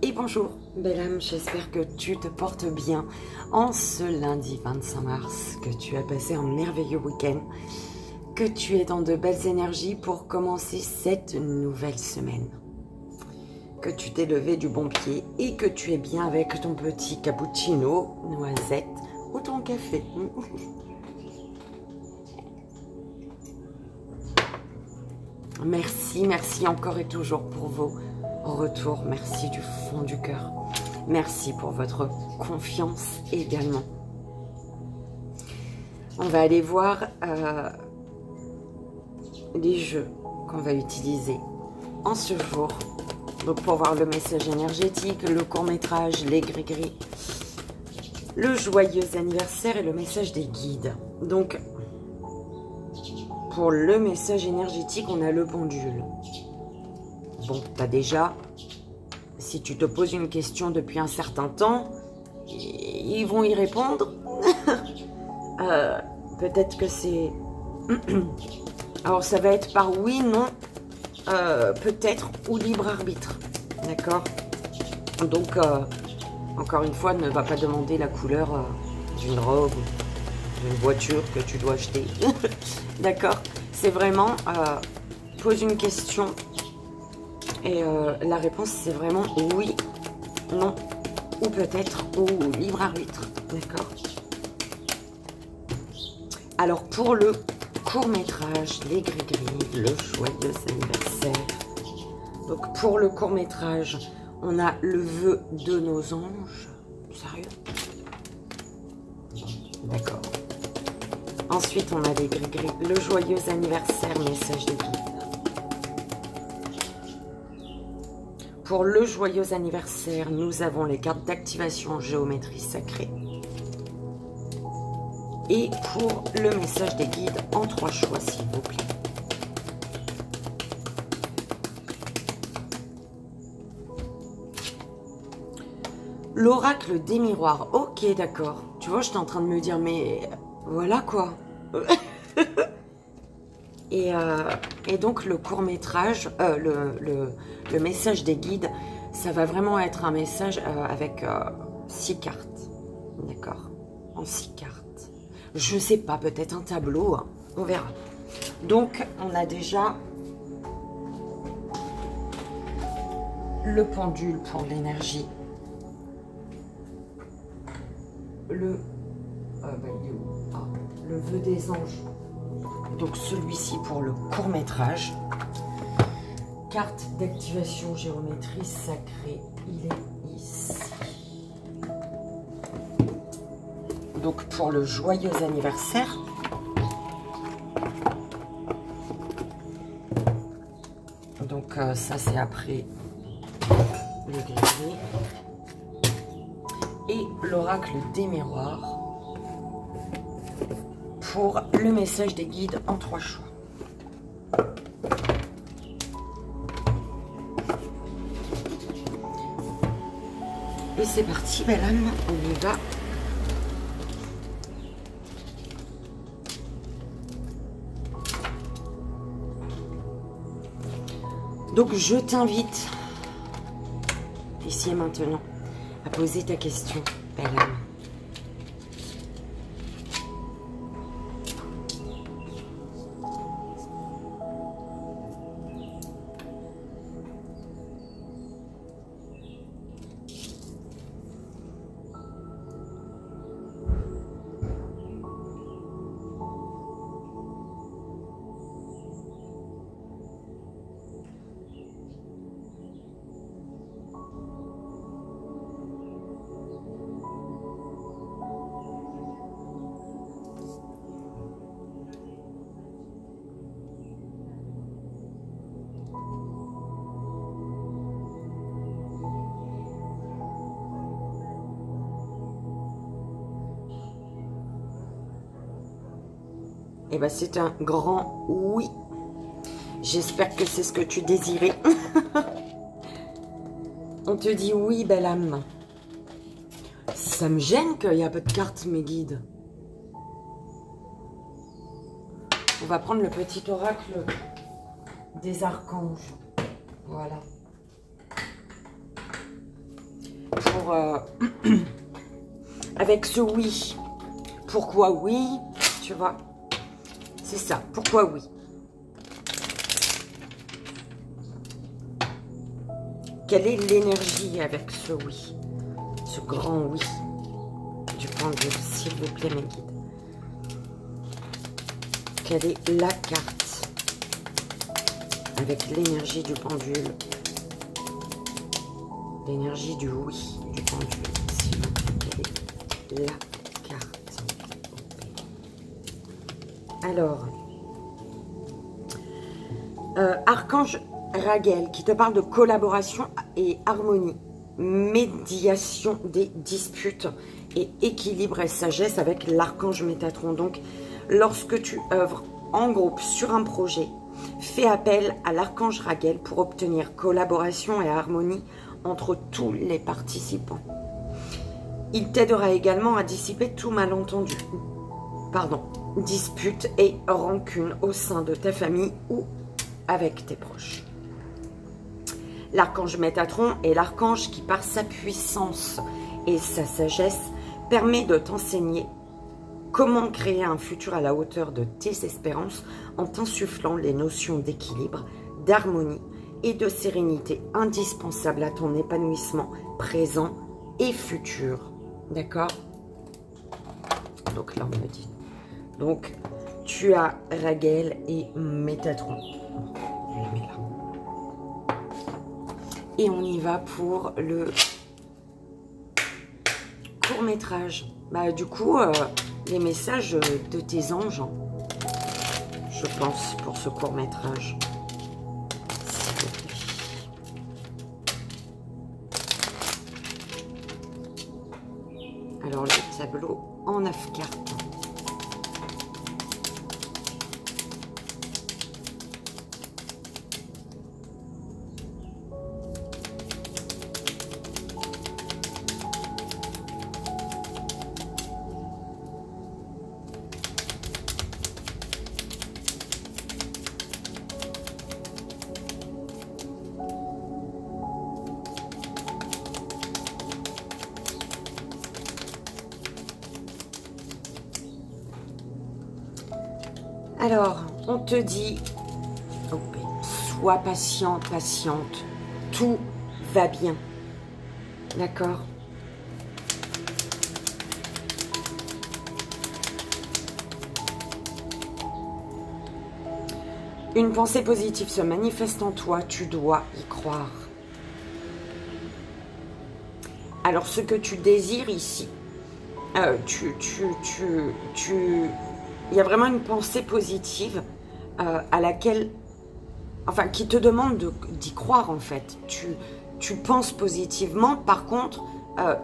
Et bonjour, belle âme, j'espère que tu te portes bien en ce lundi 25 mars, que tu as passé un merveilleux week-end, que tu es dans de belles énergies pour commencer cette nouvelle semaine, que tu t'es levé du bon pied et que tu es bien avec ton petit cappuccino, noisette ou ton café. Merci, merci encore et toujours pour vos retours. Merci du fond du cœur. Merci pour votre confiance également. On va aller voir les jeux qu'on va utiliser en ce jour. Donc pour voir le message énergétique, le court-métrage, les gris-gris, le joyeux anniversaire et le message des guides. Donc pour le message énergétique, on a le pendule. Bon, t'as déjà, si tu te poses une question depuis un certain temps, ils vont y répondre. Peut-être que c'est... Alors, ça va être par oui, non, peut-être, ou libre arbitre. D'accord? Donc, encore une fois, ne va pas demander la couleur d'une robe, d'une voiture que tu dois acheter. D'accord? C'est vraiment, pose une question et la réponse c'est vraiment oui, non, ou peut-être, ou libre arbitre. D'accord? Alors pour le court-métrage, les gris-gris, le joyeux anniversaire. Donc pour le court-métrage, on a le vœu de nos anges. Sérieux? D'accord. Ensuite, on a les gris-gris, le joyeux anniversaire, message des guides. Pour le joyeux anniversaire, nous avons les cartes d'activation géométrie sacrée. Et pour le message des guides, en 3 choix, s'il vous plaît. L'oracle des miroirs. Ok, d'accord. Tu vois, j'étais en train de me dire, mais voilà quoi. Et donc le court-métrage, le message des guides, ça va vraiment être un message avec 6 cartes. D'accord? En 6 cartes. Je sais pas, peut-être un tableau, hein, on verra. Donc, on a déjà le pendule pour l'énergie. Le vœu des anges. Donc celui-ci pour le court-métrage. Carte d'activation géométrie sacrée. Il est ici. Donc pour le joyeux anniversaire. Donc ça c'est après le gris. Et l'oracle des miroirs. Pour le message des guides en 3 choix. Et c'est parti, belle âme, on y va. Donc je t'invite, ici et maintenant, à poser ta question, belle âme. Eh bien, c'est un grand oui. J'espère que c'est ce que tu désirais. On te dit oui, belle âme. Ça me gêne qu'il n'y a pas de carte, mes guides. On va prendre le petit oracle des archanges. Voilà. pour... avec ce oui. Pourquoi oui? Tu vois? C'est ça. Pourquoi oui? Quelle est l'énergie avec ce oui? Ce grand oui du pendule, s'il vous plaît, mes guides. Quelle est la carte avec l'énergie du pendule? L'énergie du oui du pendule, s'il vous plaît. Quelle est la carte? Alors, Archange Raguel qui te parle de collaboration et harmonie, médiation des disputes et équilibre et sagesse avec l'archange Métatron. Donc, lorsque tu œuvres en groupe sur un projet, fais appel à l'archange Raguel pour obtenir collaboration et harmonie entre tous les participants. Il t'aidera également à dissiper tout malentendu, dispute et rancune au sein de ta famille ou avec tes proches. L'archange Métatron est l'archange qui, par sa puissance et sa sagesse, permet de t'enseigner comment créer un futur à la hauteur de tes espérances en t'insufflant les notions d'équilibre, d'harmonie et de sérénité indispensables à ton épanouissement présent et futur. D'accord? Donc là, on me dit. Donc, tu as Raguel et Métatron. Je le mets là. Et on y va pour le court-métrage. Bah, du coup, les messages de tes anges, hein, je pense, pour ce court-métrage. Alors, le tableau en 9 cartes. Alors, on te dit, sois patient, patiente, tout va bien, d'accord? Une pensée positive se manifeste en toi, tu dois y croire. Alors, ce que tu désires ici, il y a vraiment une pensée positive à laquelle, enfin, qui te demande d'y croire en fait. Tu penses positivement, par contre,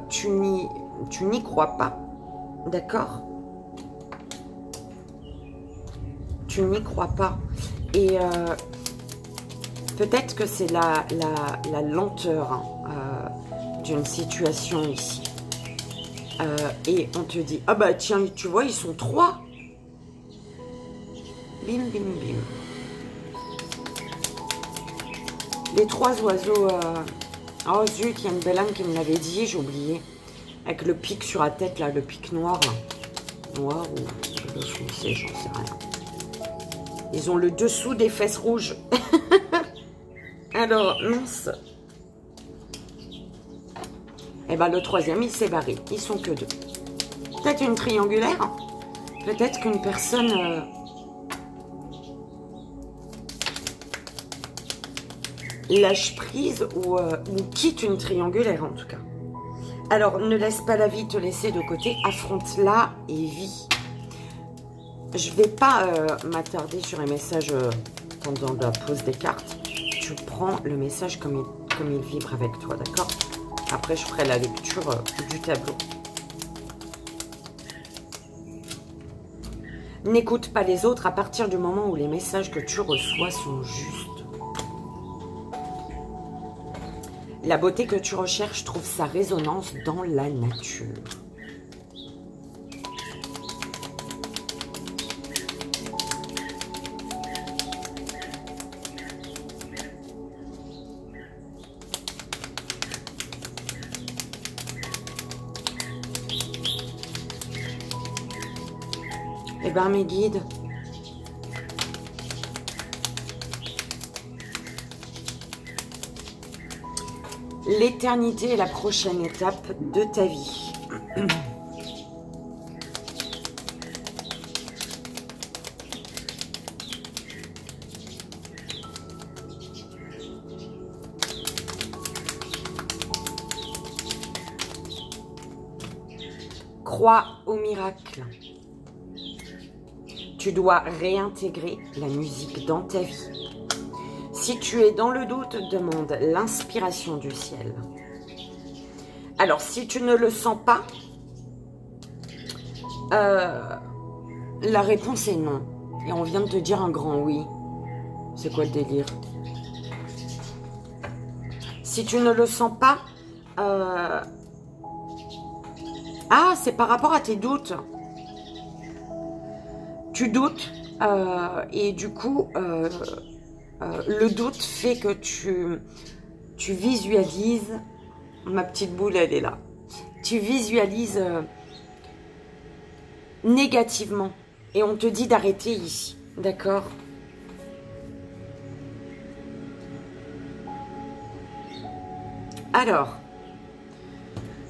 tu n'y crois pas, d'accord? Tu n'y crois pas. Et peut-être que c'est la lenteur d'une situation ici. Et on te dit, ah bah tiens, tu vois, ils sont 3. Bim, bim, bim. Les 3 oiseaux... Oh zut, il y a une belle âme qui me l'avait dit, j'ai oublié. Avec le pic sur la tête, là, le pic noir. Noir ou foncé, j'en sais rien. Ils ont le dessous des fesses rouges. Alors, mince. Eh ben, le 3e, il s'est barré. Ils sont que 2. Peut-être une triangulaire. Peut-être qu'une personne... lâche prise ou quitte une triangulaire en tout cas. Alors, ne laisse pas la vie te laisser de côté, affronte-la et vis. Je vais pas m'attarder sur les messages pendant la pose des cartes. Tu prends le message comme il vibre avec toi, d'accord? Après, je ferai la lecture du tableau. N'écoute pas les autres à partir du moment où les messages que tu reçois sont justes. La beauté que tu recherches trouve sa résonance dans la nature. Eh bien, mes guides, l'éternité est la prochaine étape de ta vie. Crois au miracle. Tu dois réintégrer la musique dans ta vie. Si tu es dans le doute, demande l'inspiration du ciel. Alors, si tu ne le sens pas, la réponse est non. Et on vient de te dire un grand oui. C'est quoi le délire? Si tu ne le sens pas, ah, c'est par rapport à tes doutes. Tu doutes et du coup, le doute fait que tu visualises, ma petite boule, elle est là. Tu visualises négativement et on te dit d'arrêter ici, d'accord? Alors,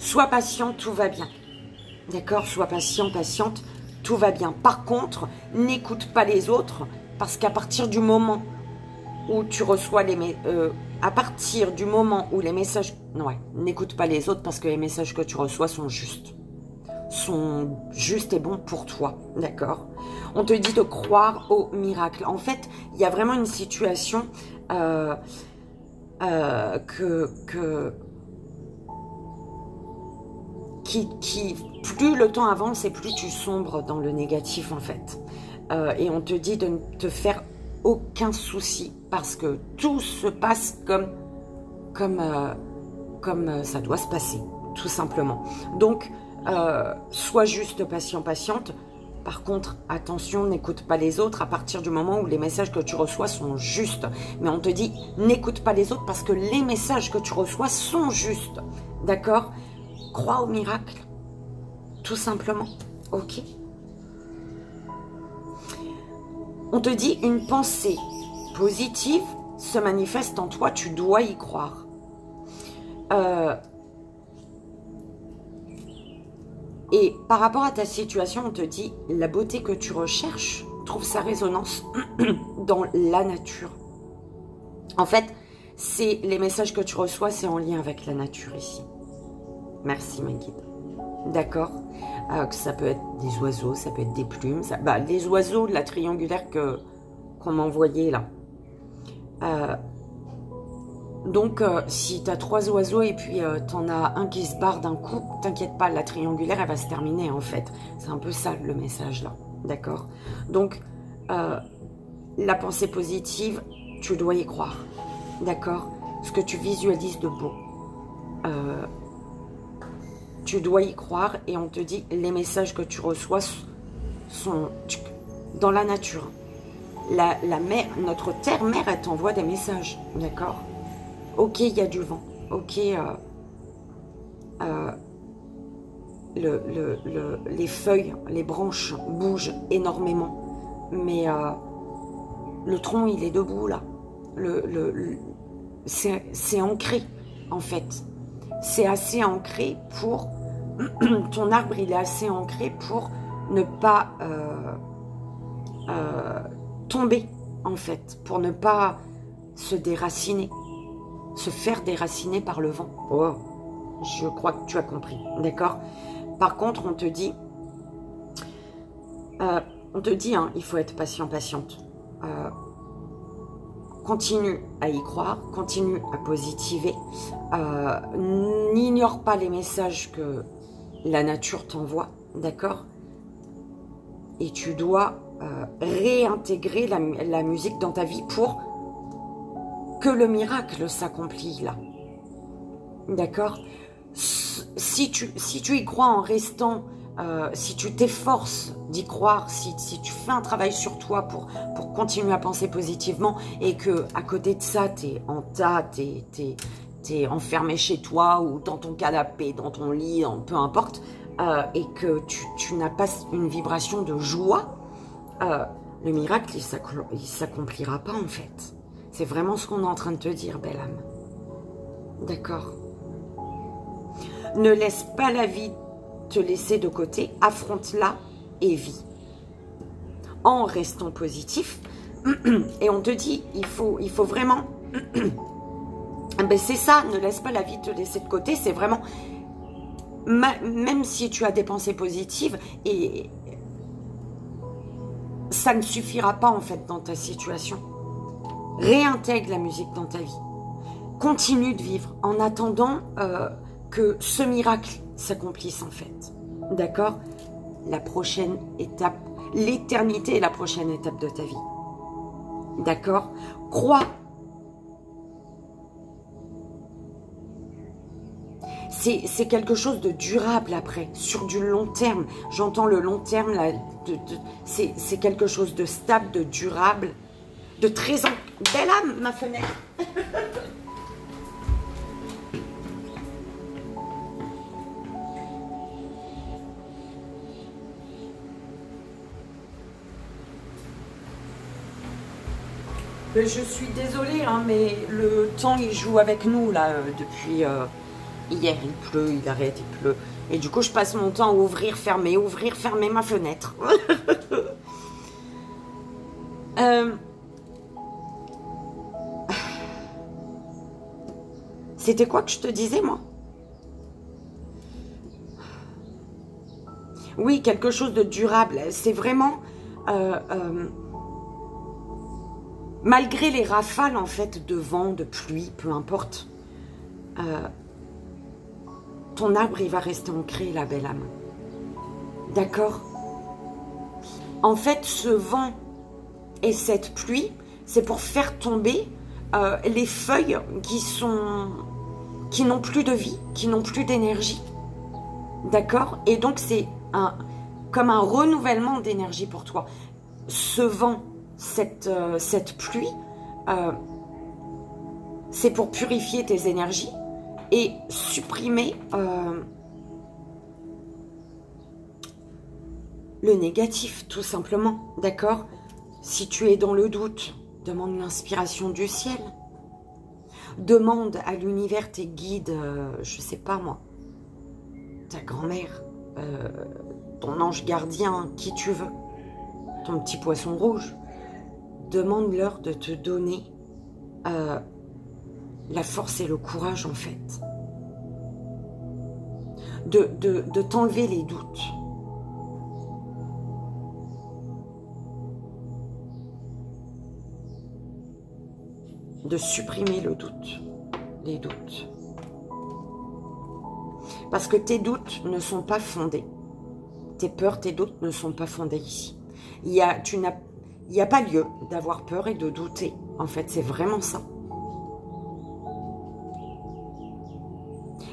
sois patient, tout va bien. D'accord? Sois patient, patiente, tout va bien. Par contre, n'écoute pas les autres parce qu'à partir du moment où tu reçois à partir du moment où les messages... Ouais, n'écoute pas les autres parce que les messages que tu reçois sont justes. Sont justes et bons pour toi, d'accord? On te dit de croire au miracle. En fait, il y a vraiment une situation qui plus le temps avance et plus tu sombres dans le négatif, en fait. Et on te dit de ne te faire aucun souci parce que tout se passe comme ça doit se passer, tout simplement. Donc, sois juste patient, patiente. Par contre, attention, n'écoute pas les autres à partir du moment où les messages que tu reçois sont justes. Mais on te dit, n'écoute pas les autres parce que les messages que tu reçois sont justes. D'accord? Crois au miracle. Tout simplement. Ok? On te dit, une pensée positive se manifeste en toi, tu dois y croire. Et par rapport à ta situation, on te dit, la beauté que tu recherches trouve sa résonance dans la nature. En fait, c'est les messages que tu reçois, c'est en lien avec la nature ici. Merci, ma guide. D'accord? Que ça peut être des oiseaux, ça peut être des plumes. Les oiseaux de la triangulaire qu'on m'a envoyé là. Donc, si tu as 3 oiseaux et puis tu en as un qui se barre d'un coup, t'inquiète pas, la triangulaire, elle va se terminer en fait. C'est un peu ça le message là. D'accord? Donc, la pensée positive, tu dois y croire. D'accord? Ce que tu visualises de beau. Tu dois y croire et on te dit, les messages que tu reçois sont dans la nature. La mer, notre terre-mère, elle t'envoie des messages. D'accord? Ok, il y a du vent. Ok, les feuilles, les branches bougent énormément. Mais le tronc, il est debout là. C'est ancré, en fait. C'est assez ancré pour... ton arbre, il est assez ancré pour ne pas tomber, en fait. Pour ne pas se déraciner. Se faire déraciner par le vent. Oh, je crois que tu as compris, d'accord? Par contre, on te dit, hein, il faut être patient, patiente. Continue à y croire, continue à positiver. N'ignore pas les messages que la nature t'envoie, d'accord? Et tu dois réintégrer la musique dans ta vie pour que le miracle s'accomplit là. D'accord? Si tu y crois en restant, si tu t'efforces d'y croire, si tu fais un travail sur toi pour continuer à penser positivement et que à côté de ça, t'es en tas, t'es enfermé chez toi ou dans ton canapé, dans ton lit, peu importe, et que tu n'as pas une vibration de joie, le miracle, il s'accomplira pas en fait. C'est vraiment ce qu'on est en train de te dire, belle âme. D'accord? Ne laisse pas la vie te laisser de côté, affronte-la et vis. En restant positif, et on te dit, il faut vraiment... ben c'est ça, ne laisse pas la vie te laisser de côté, c'est vraiment... Même si tu as des pensées positives, et ça ne suffira pas en fait dans ta situation. Réintègre la musique dans ta vie. Continue de vivre en attendant que ce miracle s'accomplisse en fait. D'accord? La prochaine étape, l'éternité est la prochaine étape de ta vie. D'accord? Crois. C'est quelque chose de durable après, sur du long terme. J'entends le long terme, là, c'est quelque chose de stable, de durable, de très... Belle âme, ma fenêtre. Je suis désolée, hein, mais le temps, il joue avec nous, là, depuis hier. Il pleut, il arrête, il pleut. Et du coup, je passe mon temps à ouvrir, fermer ma fenêtre. C'était quoi que je te disais, moi? Oui, quelque chose de durable. C'est vraiment... malgré les rafales, en fait, de vent, de pluie, peu importe, ton arbre, il va rester ancré, la belle âme. D'accord? En fait, ce vent et cette pluie, c'est pour faire tomber les feuilles qui n'ont plus de vie, qui n'ont plus d'énergie. D'accord? Et donc, c'est comme un renouvellement d'énergie pour toi. Ce vent, cette pluie, c'est pour purifier tes énergies et supprimer le négatif, tout simplement. D'accord? Si tu es dans le doute, demande l'inspiration du ciel. Demande à l'univers, tes guides, je sais pas moi, ta grand-mère, ton ange gardien, qui tu veux, ton petit poisson rouge. Demande-leur de te donner la force et le courage, en fait. De t'enlever les doutes. De supprimer le doute, les doutes. Parce que tes doutes ne sont pas fondés. Tes peurs, tes doutes ne sont pas fondés ici. Il n'y a pas lieu d'avoir peur et de douter. En fait, c'est vraiment ça.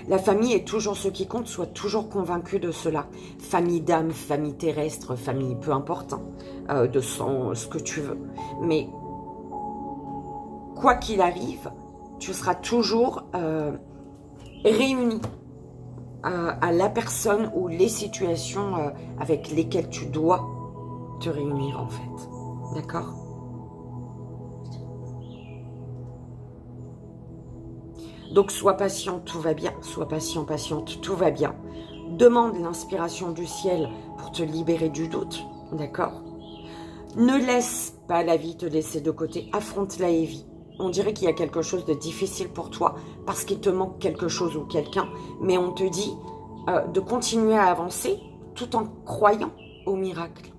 La famille est toujours ce qui compte, sois toujours convaincu de cela. Famille d'âme, famille terrestre, famille, peu importe, hein, de sang, ce que tu veux. Mais quoi qu'il arrive, tu seras toujours réuni à la personne ou les situations avec lesquelles tu dois te réunir, en fait. D'accord? Donc, sois patient, tout va bien. Sois patient, patiente, tout va bien. Demande l'inspiration du ciel pour te libérer du doute. D'accord? Ne laisse pas la vie te laisser de côté. Affronte-la et vis. On dirait qu'il y a quelque chose de difficile pour toi parce qu'il te manque quelque chose ou quelqu'un. Mais on te dit de continuer à avancer tout en croyant au miracle.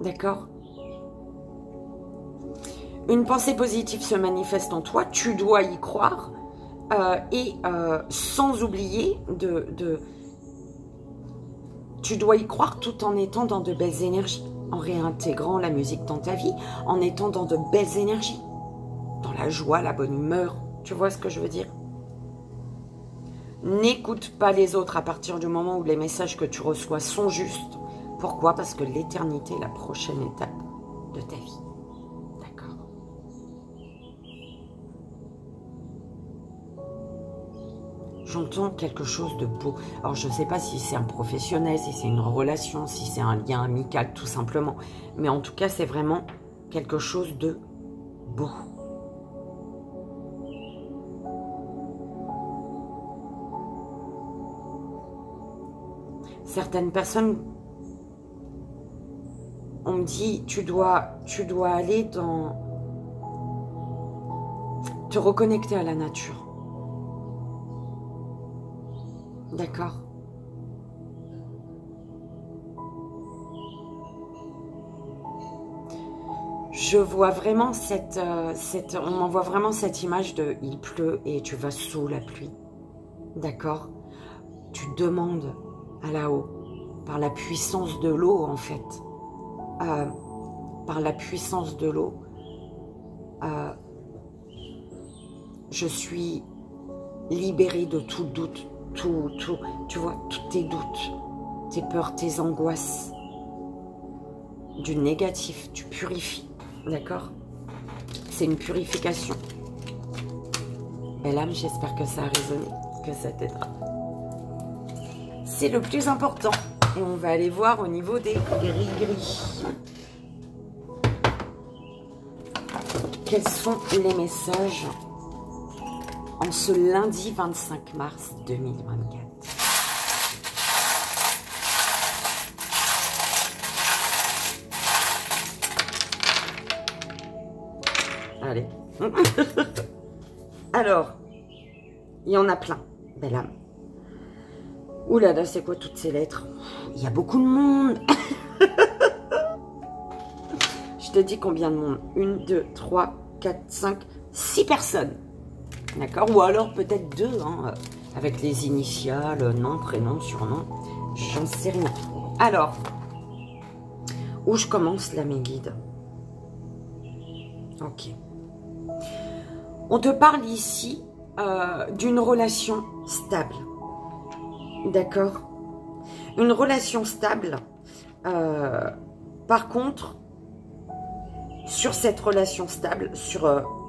D'accord? Une pensée positive se manifeste en toi. Tu dois y croire. Et sans oublier tu dois y croire tout en étant dans de belles énergies. En réintégrant la musique dans ta vie. En étant dans de belles énergies. Dans la joie, la bonne humeur. Tu vois ce que je veux dire? N'écoute pas les autres à partir du moment où les messages que tu reçois sont justes. Pourquoi? Parce que l'éternité est la prochaine étape de ta vie. D'accord? j'entends quelque chose de beau. Alors, je ne sais pas si c'est un professionnel, si c'est une relation, si c'est un lien amical, tout simplement. Mais en tout cas, c'est vraiment quelque chose de beau. Certaines personnes, on me dit, tu dois aller dans... te reconnecter à la nature. D'accord. Je vois vraiment on m'envoie vraiment cette image de il pleut et tu vas sous la pluie. D'accord. Tu demandes à là-haut, par la puissance de l'eau en fait, par la puissance de l'eau, je suis libérée de tout doute, tout, tu vois, tous tes doutes, tes peurs, tes angoisses, du négatif, tu purifies, d'accord? C'est une purification. Belle âme, j'espère que ça a résonné, que ça t'aidera. C'est le plus important. Et on va aller voir au niveau des gris-gris. Quels sont les messages en ce lundi 25 mars 2024? Allez. Alors, il y en a plein, belle âme. Ouh là là, c'est quoi toutes ces lettres? Il y a beaucoup de monde. Je te dis combien de monde? 1, 2, 3, 4, 5, 6 personnes. D'accord? Ou alors peut-être 2, hein, avec les initiales, nom, prénom, surnom. J'en sais rien. Alors, où je commence là, mes guides? Ok. On te parle ici d'une relation stable. D'accord? Une relation stable. Par contre, sur cette relation stable,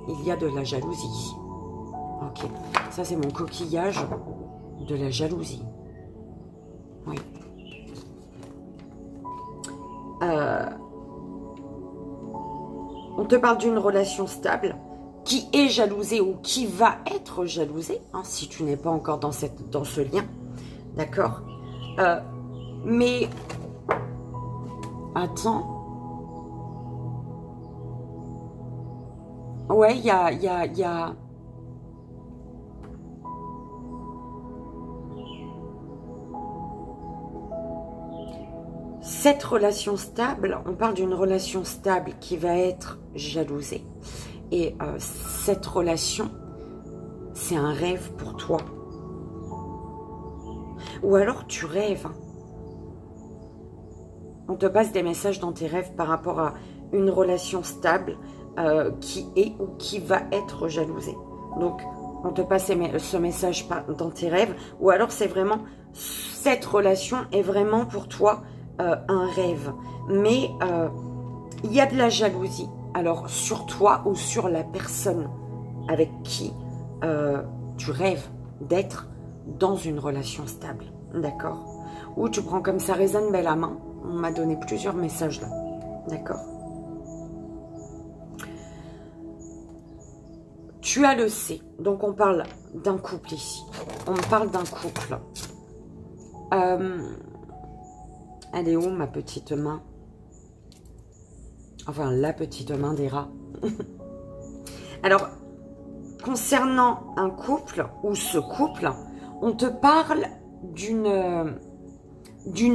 il y a de la jalousie. Ok. Ça, c'est mon coquillage de la jalousie. Oui. On te parle d'une relation stable qui est jalousée ou qui va être jalousée, hein, si tu n'es pas encore dans ce lien. D'accord? Mais, attends. Ouais, il y a... Cette relation stable, on parle d'une relation stable qui va être jalousée. Et cette relation, c'est un rêve pour toi. Ou alors tu rêves. On te passe des messages dans tes rêves par rapport à une relation stable qui est ou qui va être jalousée. Donc, on te passe ce message dans tes rêves. Ou alors c'est vraiment, cette relation est vraiment pour toi un rêve. Mais il y a de la jalousie. Alors, sur toi ou sur la personne avec qui tu rêves d'être dans une relation stable. D'accord? Ou tu prends comme ça résonne, belle âme. On m'a donné plusieurs messages là. D'accord? Tu as le C. Donc, on parle d'un couple ici. On parle d'un couple. Elle est où, ma petite main? Enfin, la petite main des rats. Alors, concernant un couple, ou ce couple, on te parle d'une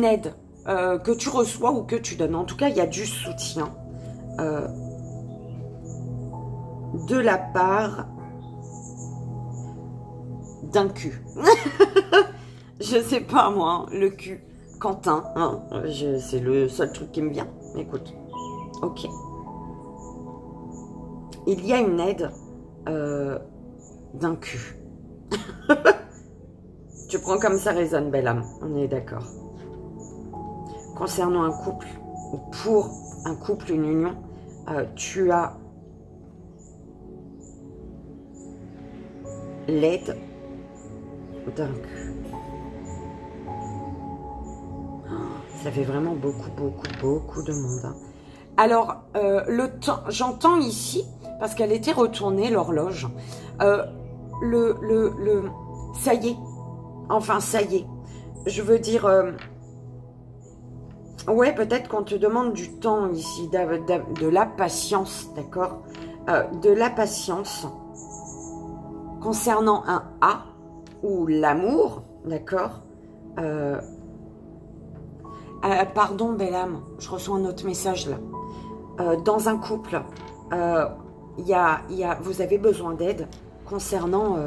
aide que tu reçois ou que tu donnes. En tout cas, il y a du soutien de la part d'un cul. Je sais pas, moi, hein, le cul. Quentin, hein, c'est le seul truc qui me vient. Écoute, ok. Il y a une aide d'un cul. Tu prends comme ça résonne, belle âme. On est d'accord. Concernant un couple, ou pour un couple, une union, tu as l'aide Donc, ça fait vraiment beaucoup de monde. Hein. Alors, le temps, j'entends ici, parce qu'elle était retournée, l'horloge, ça y est, enfin, ça y est, je veux dire, ouais, peut-être qu'on te demande du temps ici, de la patience, d'accord, de la patience concernant un A, ou l'amour, d'accord, pardon, belle âme, je reçois un autre message là. Dans un couple, vous avez besoin d'aide concernant,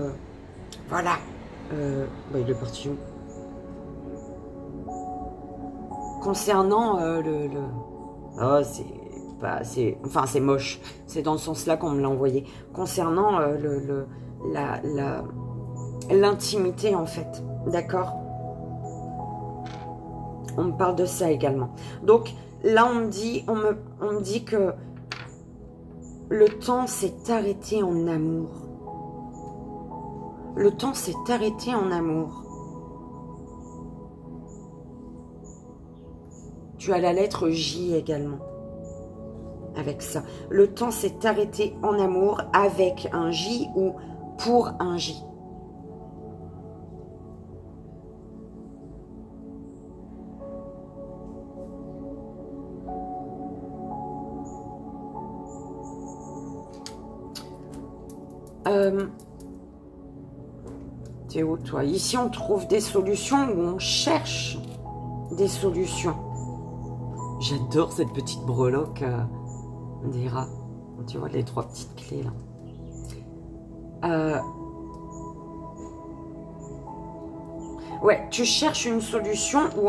voilà, bah, il est parti où? Concernant oh, c'est moche, c'est dans le sens là qu'on me l'a envoyé, concernant l'intimité en fait, d'accord? On me parle de ça également. Donc là, on me dit que le temps s'est arrêté en amour. Le temps s'est arrêté en amour. Tu as la lettre J également. Avec ça. Le temps s'est arrêté en amour avec un J ou pour un J. T'es où toi? Ici on trouve des solutions ou on cherche des solutions. J'adore cette petite breloque des rats. Tu vois les 3 petites clés là. Ouais, tu cherches une solution ou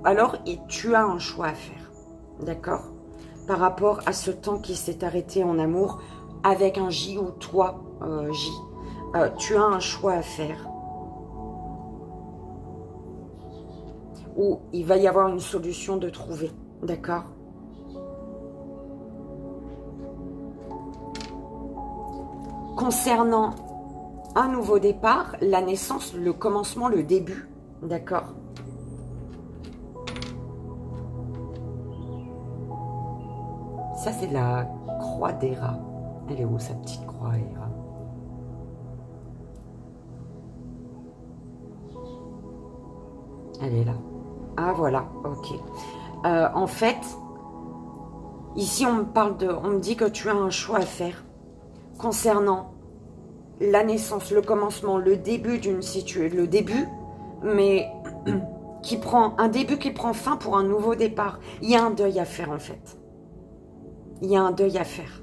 alors tu as un choix à faire. D'accord? Par rapport à ce temps qui s'est arrêté en amour avec un J ou toi J. Tu as un choix à faire. Ou il va y avoir une solution de trouver. D'accord? Concernant un nouveau départ, la naissance, le commencement, le début. D'accord? Ça, c'est la croix d'Héra. Elle est où, sa petite croix, Héra? Elle est là. Ah, voilà, ok. En fait, ici, on me dit que tu as un choix à faire concernant la naissance, le commencement, le début d'une situation, le début, mais un début qui prend fin pour un nouveau départ. Il y a un deuil à faire, en fait. Il y a un deuil à faire.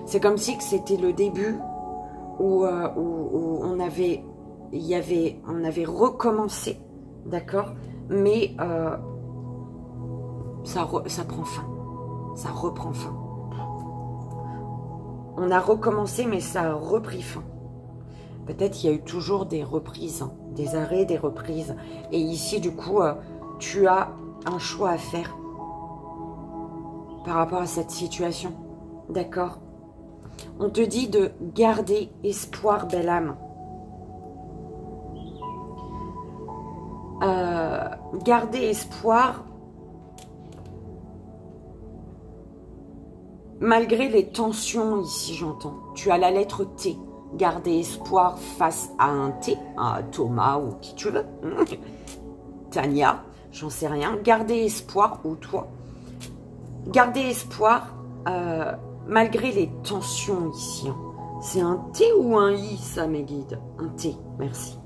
C'est comme si c'était le début où on avait recommencé, d'accord, mais ça prend fin, ça reprend fin. On a recommencé, mais ça a repris fin. Peut-être qu'il y a eu toujours des reprises, hein, des arrêts, des reprises. Et ici, du coup, tu as un choix à faire par rapport à cette situation, d'accord? On te dit de garder espoir, belle âme. Garder espoir malgré les tensions ici, j'entends. Tu as la lettre T. Garder espoir face à un T, à Thomas ou qui tu veux. Tania, j'en sais rien. Garder espoir, ou toi. Garder espoir malgré les tensions ici. Hein. C'est un T ou un I, ça, mes guides? Un T, merci.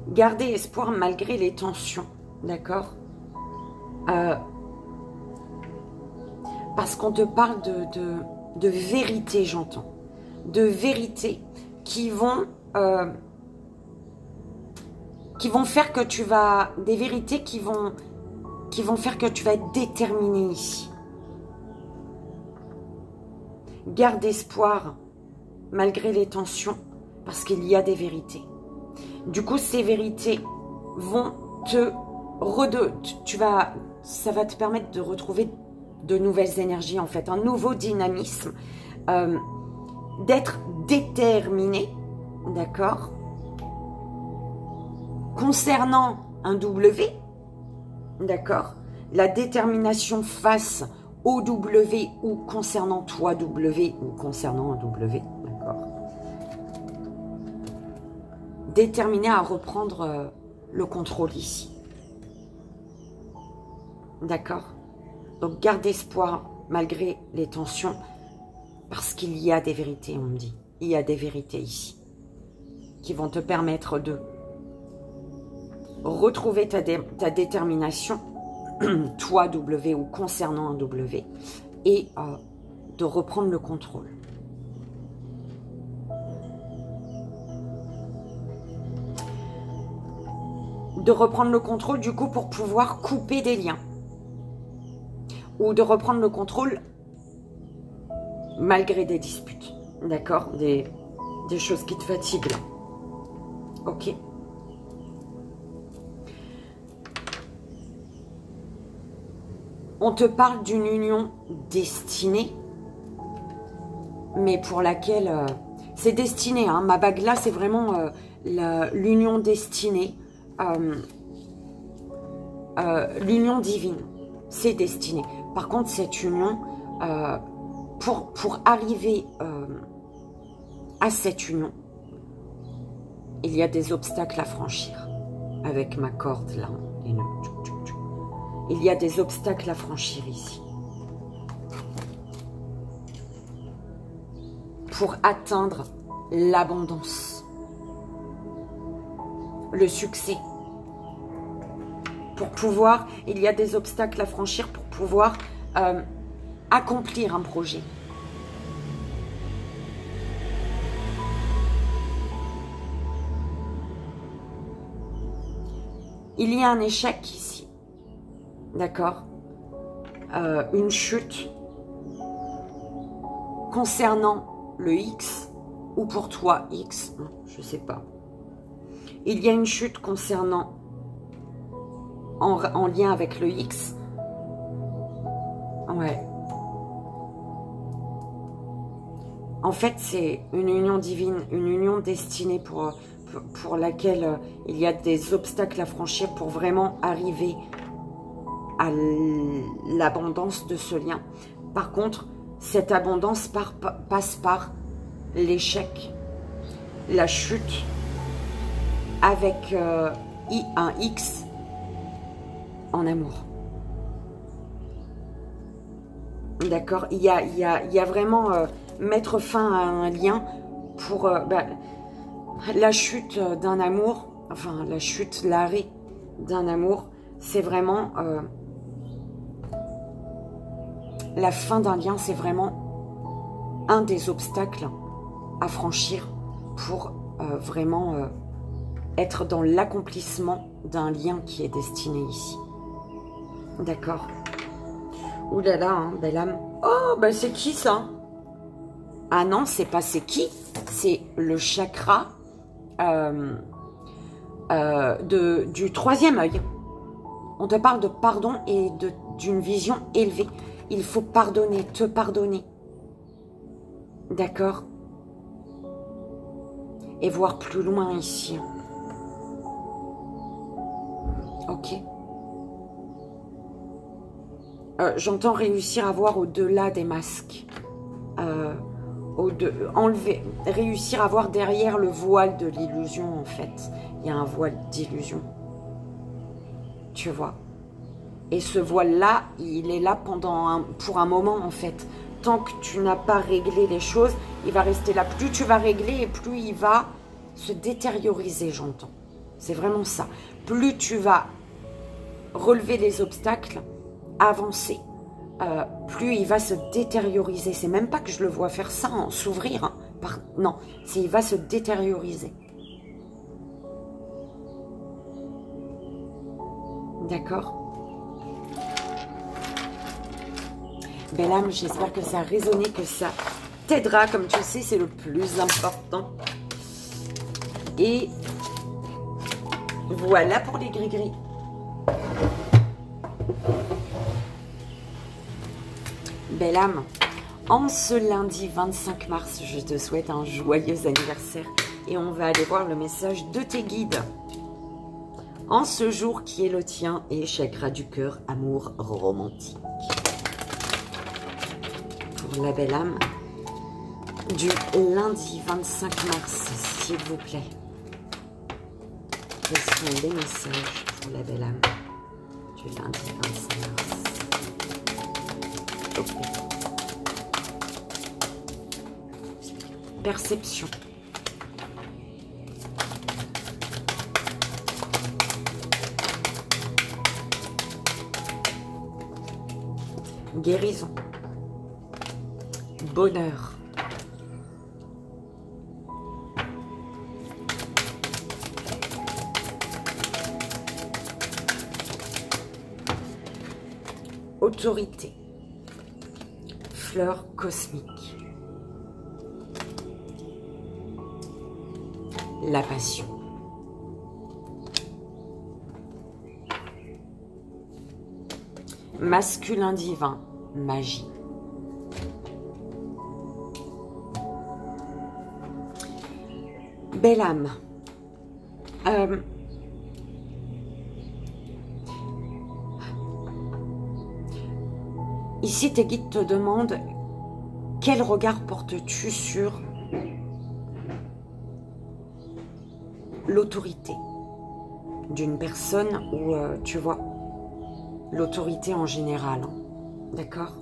Garder espoir malgré les tensions, d'accord? Parce qu'on te parle de vérité, j'entends. De vérité qui vont faire que tu vas... Des vérités qui vont faire que tu vas être déterminé ici. Garde espoir malgré les tensions parce qu'il y a des vérités. Du coup, ces vérités vont ça va te permettre de retrouver de nouvelles énergies, en fait, un nouveau dynamisme, d'être déterminé déterminé, d'accord, concernant un W, d'accord, la détermination face au W ou concernant toi W ou concernant un W, d'accord, déterminé à reprendre le contrôle ici, d'accord. Donc garde espoir malgré les tensions, parce qu'il y a des vérités, on me dit, il y a des vérités ici qui vont te permettre de retrouver ta détermination, toi W ou concernant un W, et de reprendre le contrôle. De reprendre le contrôle du coup pour pouvoir couper des liens. Ou de reprendre le contrôle malgré des disputes. D'accord, des choses qui te fatiguent là. Ok. On te parle d'une union destinée, mais pour laquelle... c'est destiné, hein. Ma bague là, c'est vraiment l'union destinée, l'union divine. C'est destiné. Par contre, cette union, pour arriver à cette union, il y a des obstacles à franchir. Avec ma corde là, il y a des obstacles à franchir ici. Pour atteindre l'abondance, le succès. Pour pouvoir, il y a des obstacles à franchir pour pouvoir accomplir un projet. Il y a un échec ici, d'accord, une chute concernant le X, ou pour toi X, je ne sais pas. Il y a une chute concernant, en lien avec le X. Ouais. En fait, c'est une union divine, une union destinée pour laquelle il y a des obstacles à franchir pour vraiment arriver à l'abondance de ce lien. Par contre, cette abondance passe par l'échec, la chute avec un X en amour. D'accord, il y a vraiment mettre fin à un lien pour la chute d'un amour, enfin la chute, l'arrêt d'un amour, c'est vraiment la fin d'un lien, c'est vraiment un des obstacles à franchir pour vraiment être dans l'accomplissement d'un lien qui est destiné ici. D'accord. Ouh là là, hein, belle âme. Oh, bah c'est qui ça? Ah non, c'est pas c'est qui, c'est le chakra du troisième œil. On te parle de pardon et d'une vision élevée. Il faut pardonner, te pardonner. D'accord? Et voir plus loin ici. Ok. J'entends réussir à voir au-delà des masques. Enlever, réussir à voir derrière le voile de l'illusion, en fait. Il y a un voile d'illusion. Tu vois. Et ce voile-là, il est là pour un moment, en fait. Tant que tu n'as pas réglé les choses, il va rester là. Plus tu vas régler et plus il va se détérioriser, j'entends. C'est vraiment ça. Plus tu vas relever les obstacles, avancer, plus il va se détérioriser. C'est même pas que je le vois faire ça, hein, s'ouvrir. Hein, non, il va se détérioriser. D'accord? Belle âme, j'espère que ça a résonné, que ça t'aidera. Comme tu le sais, c'est le plus important. Et voilà pour les gris-gris. Belle âme, En ce lundi 25 mars, je te souhaite un joyeux anniversaire et on va aller voir le message de tes guides. En ce jour qui est le tien et chakra du cœur, amour romantique. Pour la belle âme du lundi 25 mars, s'il vous plaît. Quels sont les messages pour la belle âme du lundi 25 mars? Okay. Perception. Guérison. Bonheur. Autorité. Fleur cosmique. La passion. Masculin divin, magie. Belle âme. Ici, tes guides te demandent quel regard portes-tu sur l'autorité d'une personne ou, tu vois, l'autorité en général, hein, d'accord?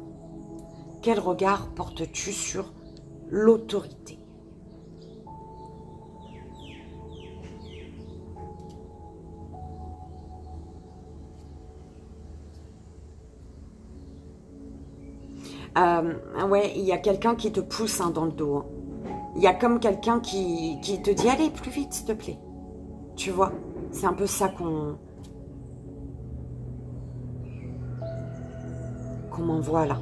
Quel regard portes-tu sur l'autorité? Ouais, il y a quelqu'un qui te pousse hein, dans le dos. Hein. Il y a comme quelqu'un qui te dit « Allez, plus vite, s'il te plaît. » Tu vois, c'est un peu ça qu'on m'envoie là.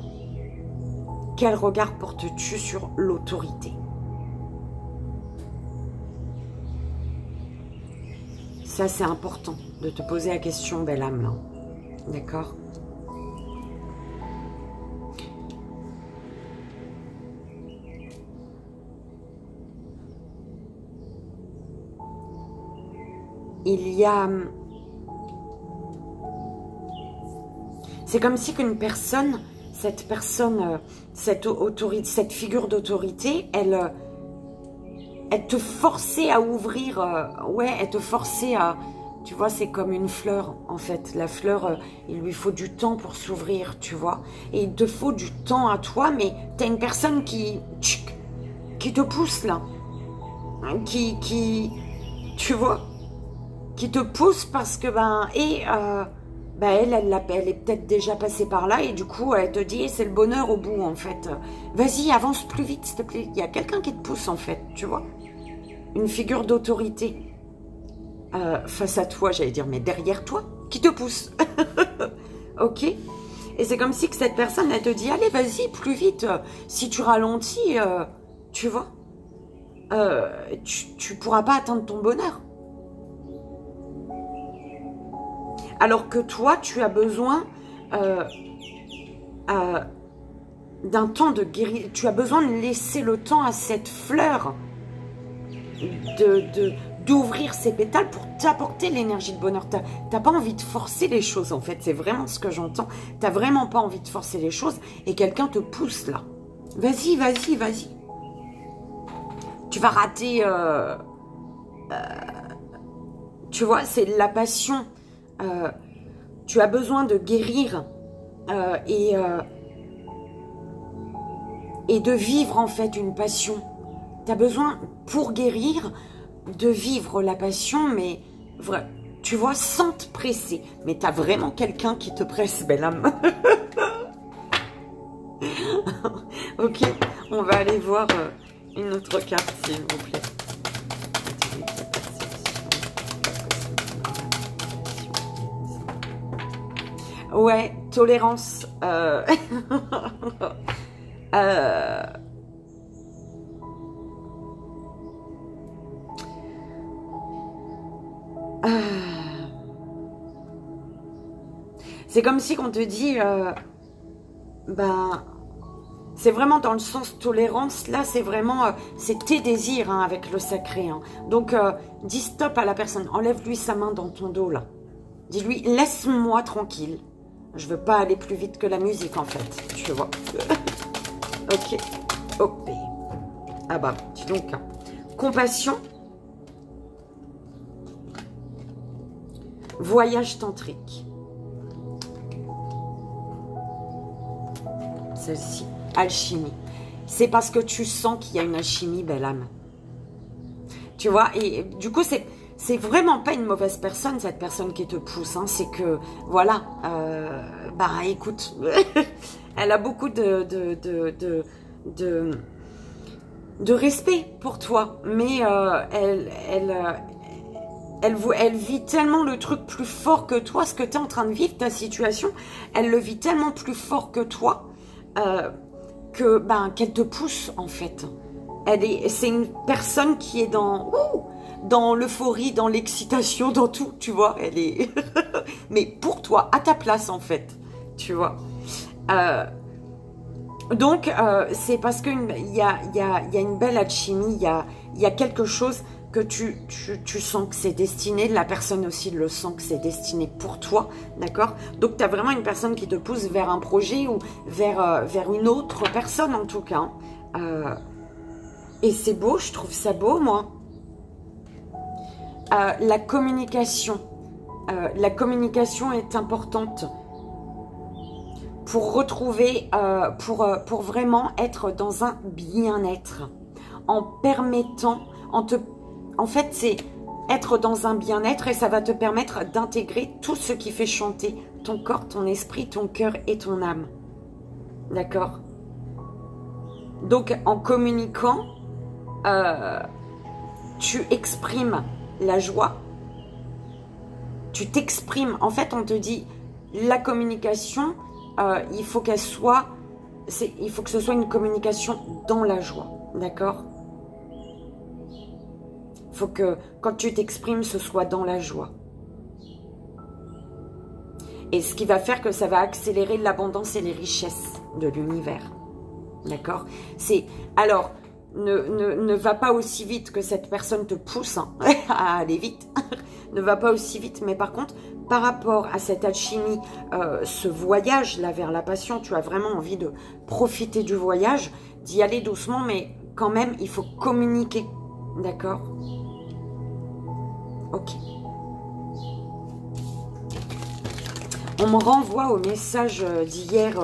Quel regard portes-tu sur l'autorité? Ça, c'est important de te poser la question, belle âme, là. D'accord? Il y a... C'est comme si qu'une personne, cette autorité, cette figure d'autorité, elle te forçait à ouvrir, ouais, elle te forçait à... Tu vois, c'est comme une fleur, en fait. La fleur, il lui faut du temps pour s'ouvrir, tu vois. Et il te faut du temps à toi, mais tu as une personne qui te pousse, là. Tu vois, qui te pousse parce que, elle est peut-être déjà passée par là et du coup, elle te dit, c'est le bonheur au bout, en fait. Vas-y, avance plus vite, s'il te plaît. Il y a quelqu'un qui te pousse, en fait, tu vois. Une figure d'autorité face à toi, j'allais dire, mais derrière toi, qui te pousse. Ok? Et c'est comme si que cette personne, elle te dit, allez, vas-y, plus vite. Si tu ralentis, tu vois, tu pourras pas atteindre ton bonheur. Alors que toi, tu as besoin d'un temps de guérison. Tu as besoin de laisser le temps à cette fleur d'ouvrir ses pétales pour t'apporter l'énergie de bonheur. Tu n'as pas envie de forcer les choses, en fait. C'est vraiment ce que j'entends. Tu n'as vraiment pas envie de forcer les choses et quelqu'un te pousse là. Vas-y, vas-y, vas-y. Tu vas rater... tu vois, c'est la passion. Tu as besoin de guérir et de vivre en fait une passion. Tu as besoin, pour guérir, de vivre la passion, mais tu vois, sans te presser. Mais tu as vraiment quelqu'un qui te presse, belle âme. Ok, on va aller voir une autre carte, s'il vous plaît. Ouais, tolérance. C'est comme si on te dit, C'est vraiment dans le sens tolérance. Là, c'est vraiment, c'est tes désirs hein, avec le sacré. Hein. Donc, dis stop à la personne. Enlève-lui sa main dans ton dos, là. Dis-lui, laisse-moi tranquille. Je veux pas aller plus vite que la musique, en fait. Tu vois. Ok. Hop. Ah bah, dis donc. Hein. Compassion. Voyage tantrique. Celle-ci. Alchimie. C'est parce que tu sens qu'il y a une alchimie, belle âme. Tu vois, et du coup, c'est vraiment pas une mauvaise personne, cette personne qui te pousse. Hein, c'est que, voilà, bah écoute, elle a beaucoup de respect pour toi. Mais elle vit tellement le truc plus fort que toi, ce que tu es en train de vivre, ta situation, elle le vit tellement plus fort que toi, qu'elle te pousse en fait. C'est une personne qui est dans l'euphorie, dans l'excitation, dans tout, tu vois. Elle est, mais pour toi, à ta place en fait, tu vois. Donc c'est parce qu'il y a une belle alchimie, il y a quelque chose que tu sens que c'est destiné, la personne aussi le sent que c'est destiné pour toi, d'accord? Donc, tu as vraiment une personne qui te pousse vers un projet ou vers une autre personne, en tout cas. Et c'est beau, je trouve ça beau, moi. La communication. La communication est importante pour retrouver, pour vraiment être dans un bien-être, en permettant, en fait, c'est être dans un bien-être et ça va te permettre d'intégrer tout ce qui fait chanter ton corps, ton esprit, ton cœur et ton âme. D'accord? Donc, en communiquant, tu exprimes la joie. Tu t'exprimes. En fait, on te dit, la communication, il faut qu'elle soit... il faut que ce soit une communication dans la joie. D'accord? Il faut que, quand tu t'exprimes, ce soit dans la joie. Et ce qui va faire que ça va accélérer l'abondance et les richesses de l'univers. D'accord? Alors, ne va pas aussi vite que cette personne te pousse hein, à aller vite. Ne va pas aussi vite. Mais par contre, par rapport à cette alchimie, ce voyage-là vers la passion, tu as vraiment envie de profiter du voyage, d'y aller doucement, mais quand même, il faut communiquer. D'accord? Ok. On me renvoie au message d'hier.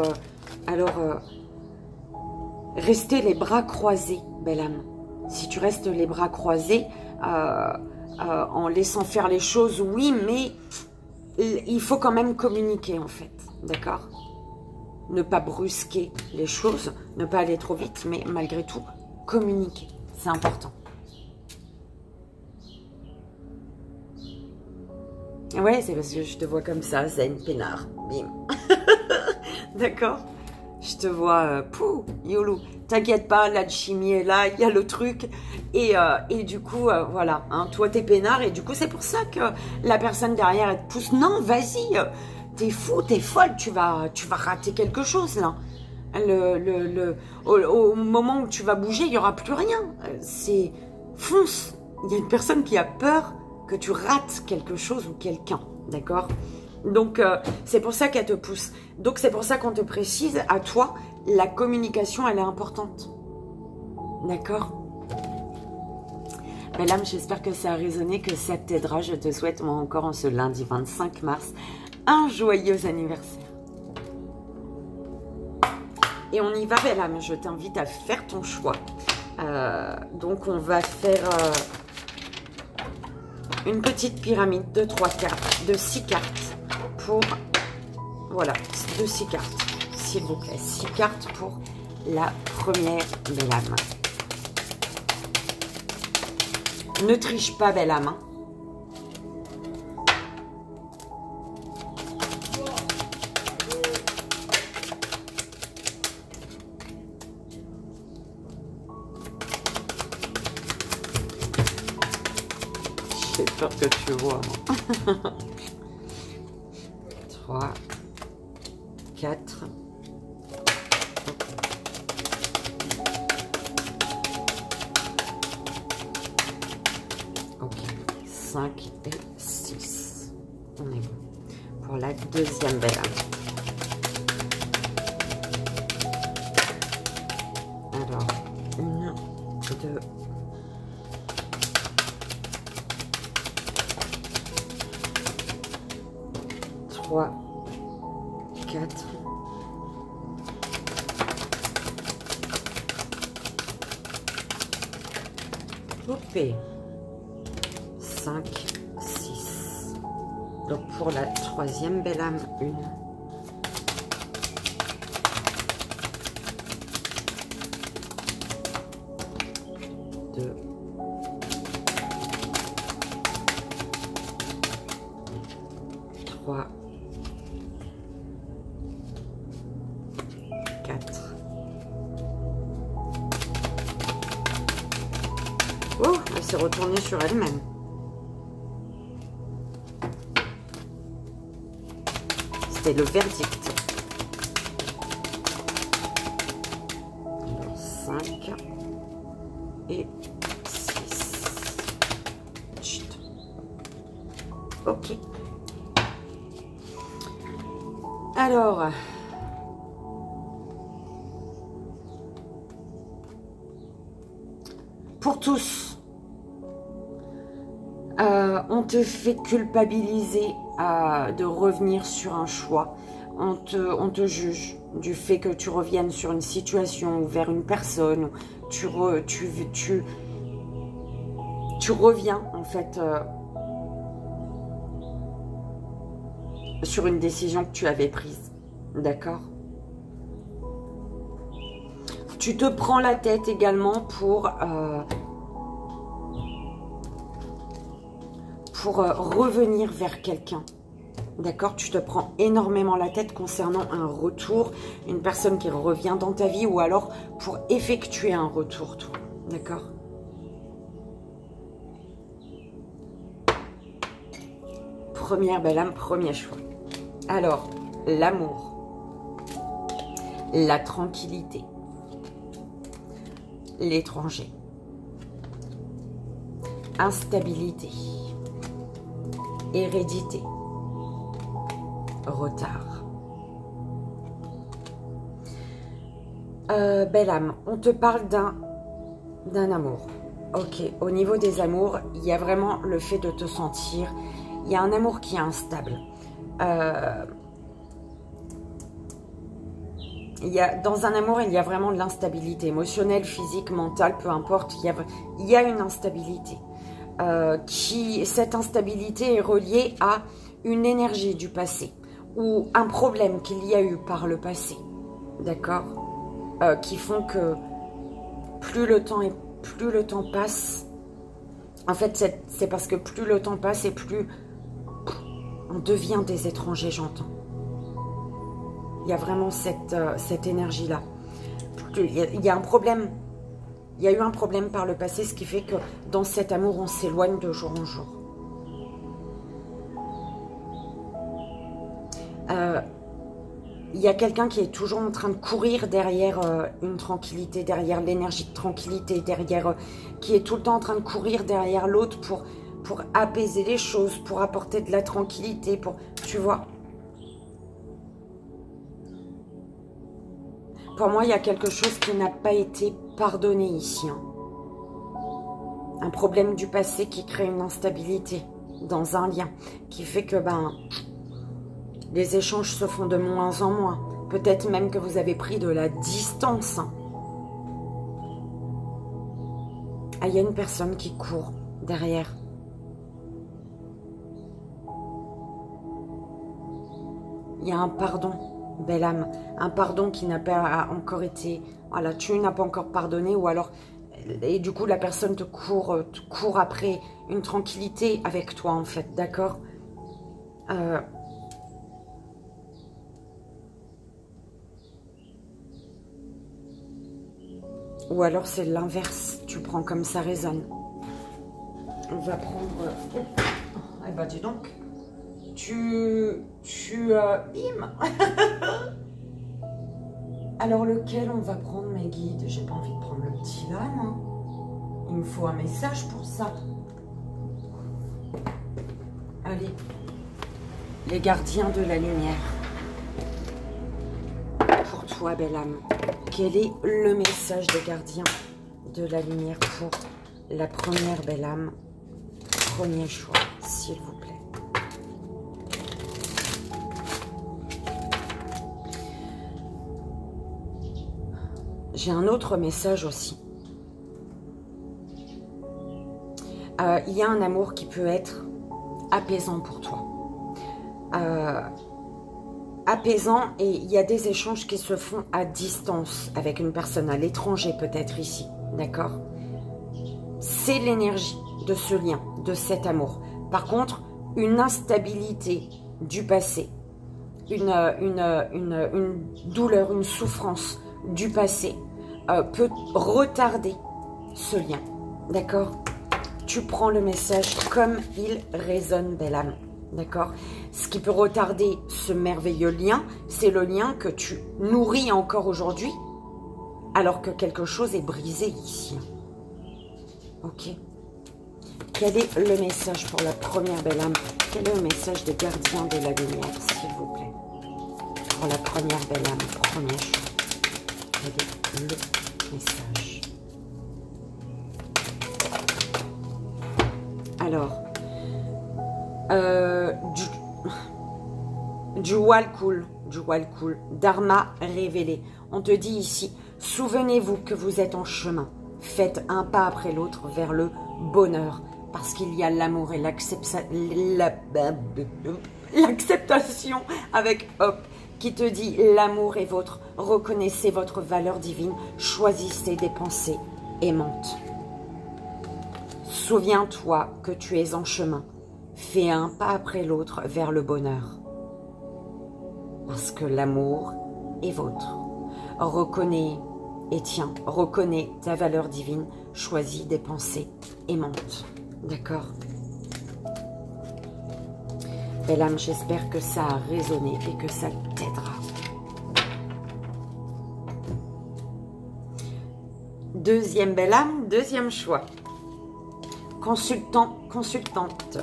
Restez les bras croisés, belle âme. Si tu restes les bras croisés, en laissant faire les choses, oui, mais il faut quand même communiquer, en fait. D'accord? Ne pas brusquer les choses, ne pas aller trop vite, mais malgré tout, communiquer. C'est important. Ouais, c'est parce que je te vois comme ça, zen, peinard, bim. D'accord? Je te vois, pouh, youlou. T'inquiète pas, l'alchimie est là, il y a le truc. Et du coup, voilà, hein, toi t'es peinard. Et du coup, c'est pour ça que la personne derrière, elle te pousse. Non, vas-y, t'es fou, t'es folle, tu vas rater quelque chose, là. Au moment où tu vas bouger, il n'y aura plus rien. C'est fonce. Il y a une personne qui a peur que tu rates quelque chose ou quelqu'un, d'accord? Donc, c'est pour ça qu'elle te pousse. Donc, c'est pour ça qu'on te précise, à toi, la communication, elle est importante. D'accord? Belle âme, j'espère que ça a résonné, que ça t'aidera. Je te souhaite, moi encore, en ce lundi 25 mars, un joyeux anniversaire. Et on y va, belle âme. Je t'invite à faire ton choix. Donc, on va faire... une petite pyramide de 3 cartes, de 6 cartes pour, voilà, de 6 cartes, s'il vous plaît. 6 cartes pour la première belle âme. Ne triche pas, belle âme. J'ai peur que tu vois. 3, 4. 5 et 6. On est bon. Pour la deuxième belle âme. Alors, 1, 2, 3, 4, 5, 6. Donc pour la troisième belle âme, 1, 2, 3, 4. Oh, elle s'est retournée sur elle-même. C'était le verdict. Alors, 5 et 6. Chut. Ok. Alors... pour tous, on te fait culpabiliser de revenir sur un choix. On te juge du fait que tu reviennes sur une situation ou vers une personne. Ou tu reviens en fait sur une décision que tu avais prise. D'accord ? Tu te prends la tête également pour revenir vers quelqu'un. D'accord? Tu te prends énormément la tête concernant un retour, une personne qui revient dans ta vie ou alors pour effectuer un retour, toi. D'accord? Première belle âme, premier choix. Alors, l'amour, la tranquillité, l'étranger, instabilité, hérédité, retard. Belle âme, on te parle d'un amour. Ok, au niveau des amours, il y a vraiment le fait de te sentir... Il y a un amour qui est instable. Dans un amour, il y a vraiment de l'instabilité émotionnelle, physique, mentale, peu importe. Il y a une instabilité. Cette instabilité est reliée à une énergie du passé ou un problème qu'il y a eu par le passé. D'accord? Qui font que plus le temps passe, en fait, c'est parce que plus le temps passe et plus on devient des étrangers, j'entends. Il y a vraiment cette énergie-là. Il y a un problème. Il y a eu un problème par le passé, ce qui fait que dans cet amour, on s'éloigne de jour en jour. Il y a quelqu'un qui est toujours en train de courir derrière une tranquillité, derrière l'énergie de tranquillité, qui est tout le temps en train de courir derrière l'autre pour apaiser les choses, pour apporter de la tranquillité, tu vois. Pour moi, il y a quelque chose qui n'a pas été pardonné ici. Hein. Un problème du passé qui crée une instabilité dans un lien, qui fait que les échanges se font de moins en moins. Peut-être même que vous avez pris de la distance. Hein. Ah, il y a une personne qui court derrière. Il y a un pardon, belle âme. Un pardon qui n'a pas encore été... Voilà, tu n'as pas encore pardonné ou alors... Et du coup, la personne te court après une tranquillité avec toi, en fait. D'accord? Ou alors c'est l'inverse. Tu prends comme ça résonne. On va prendre... Eh ben, dis donc. Bim. Alors lequel on va prendre, mes guides? J'ai pas envie de prendre le petit là, non. Il me faut un message pour ça. Allez, les gardiens de la lumière. Pour toi, belle âme, quel est le message des gardiens de la lumière pour la première belle âme? Premier choix, s'il vous plaît. J'ai un autre message aussi. Il y a un amour qui peut être apaisant pour toi. Apaisant, et il y a des échanges qui se font à distance avec une personne à l'étranger peut-être ici. D'accord? C'est l'énergie de ce lien, de cet amour. Par contre, une instabilité du passé, une douleur, une souffrance du passé peut retarder ce lien. D'accord? Tu prends le message comme il résonne, belle âme. D'accord? Ce qui peut retarder ce merveilleux lien, c'est le lien que tu nourris encore aujourd'hui, alors que quelque chose est brisé ici. Ok? Quel est le message pour la première belle âme? Quel est le message des gardiens de la lumière, s'il vous plaît? Pour la première belle âme, premier choix. Quel est le message? Alors, du Walkul, Dharma révélé. On te dit ici, souvenez-vous que vous êtes en chemin. Faites un pas après l'autre vers le bonheur. Parce qu'il y a l'amour et l'acceptation avec Hop qui te dit l'amour est vôtre. Reconnaissez votre valeur divine. Choisissez des pensées aimantes. Souviens-toi que tu es en chemin. Fais un pas après l'autre vers le bonheur. Parce que l'amour est vôtre. Reconnais et tiens, reconnais ta valeur divine. Choisis des pensées aimantes. D'accord? Belle âme, j'espère que ça a résonné et que ça t'aidera. Deuxième belle âme, deuxième choix. Consultant, consultante.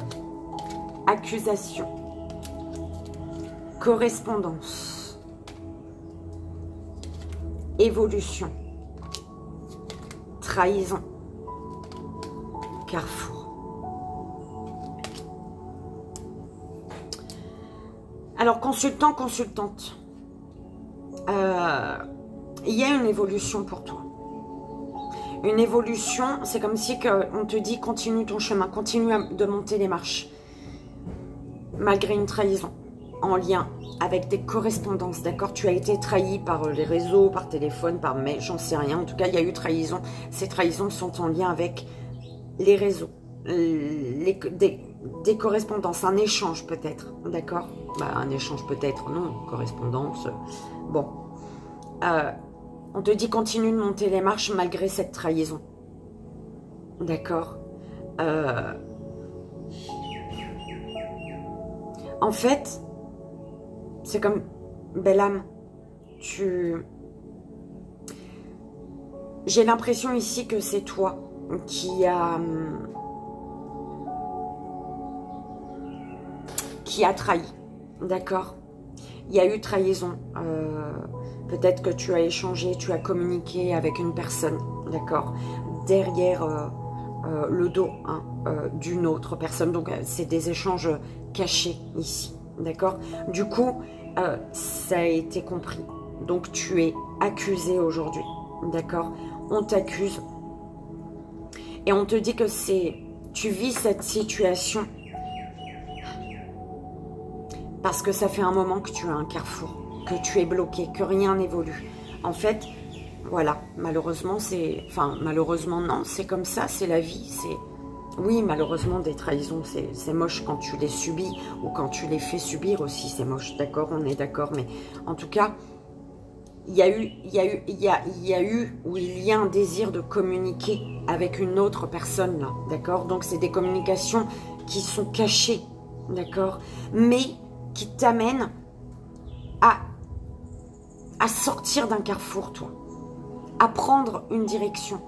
Accusation. Correspondance. Évolution. Trahison. Carrefour. Alors, consultant, consultante. Il y a une évolution pour toi. Une évolution, c'est comme si on te dit continue ton chemin, continue de monter les marches. Malgré une trahison, en lien avec des correspondances, d'accord? Tu as été trahi par les réseaux, par téléphone, par mail, j'en sais rien. En tout cas, il y a eu trahison. Ces trahisons sont en lien avec les réseaux, des correspondances, un échange peut-être, d'accord? Bah, un échange peut-être, non, correspondance. Bon. On te dit continue de monter les marches malgré cette trahison. D'accord? En fait, c'est comme, belle âme, j'ai l'impression ici que c'est toi qui a trahi. D'accord? Il y a eu trahison. Peut-être que tu as échangé, tu as communiqué avec une personne, d'accord, derrière le dos d'une autre personne. Donc, c'est des échanges cachés ici, d'accord. Du coup, ça a été compris. Donc, tu es accusé aujourd'hui, d'accord. On t'accuse et on te dit que tu vis cette situation parce que ça fait un moment que tu as un carrefour, que tu es bloqué, que rien n'évolue. En fait, voilà, malheureusement, malheureusement non, c'est comme ça, c'est la vie. Oui, malheureusement, des trahisons, c'est moche quand tu les subis ou quand tu les fais subir aussi, c'est moche, d'accord, on est d'accord. Mais en tout cas, il y a eu ou il y a un désir de communiquer avec une autre personne, là, d'accord. Donc, c'est des communications qui sont cachées, d'accord, mais qui t'amènent à sortir d'un carrefour, toi, à prendre une direction.